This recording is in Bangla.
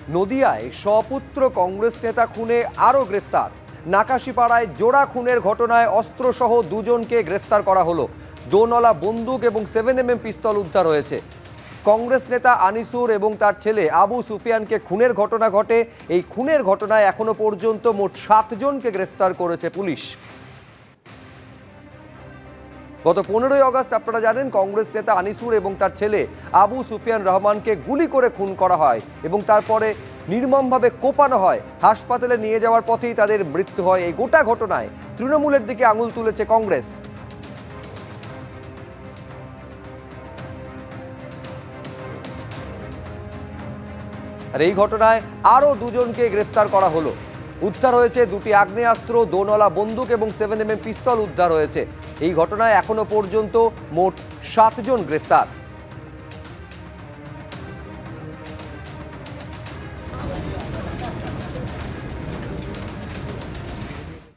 নদিয়ায় স্বপুত্র কংগ্রেস নেতা খুনে আরও গ্রেফতার। নাকাশিপাড়ায় জোড়া খুনের ঘটনায় অস্ত্রসহ দুজনকে গ্রেফতার করা হলো। দোনলা বন্দুক এবং 7mm পিস্তল উদ্ধার হয়েছে। কংগ্রেস নেতা আনিসুর এবং তার ছেলে আবু সুফিয়ানকে খুনের ঘটনা ঘটে। এই খুনের ঘটনায় এখনো পর্যন্ত মোট 7 জনকে গ্রেফতার করেছে পুলিশ। গত 15ই আগস্ট আপনারা জানেন কংগ্রেস নেতা আনিসুর এবং তার ছেলে আবু সুফিয়ান রহমানকে গুলি করে খুন করা হয় এবং তারপরে নির্মমভাবে কোপানো হয়। হাসপাতালে নিয়ে যাওয়ার পথেই তাদের মৃত্যু হয়। এই গোটা ঘটনায় তৃণমূলের দিকে আঙুল তুলেছে কংগ্রেস। আর এই ঘটনায় আরও দুজনকে গ্রেফতার করা হলো। উদ্ধার হয়েছে 2টি আগ্নেয়াস্ত্র, দোনলা বন্দুক এবং 7mm পিস্তল উদ্ধার হয়েছে। এই ঘটনায় এখনো পর্যন্ত মোট 7 জন গ্রেফতার।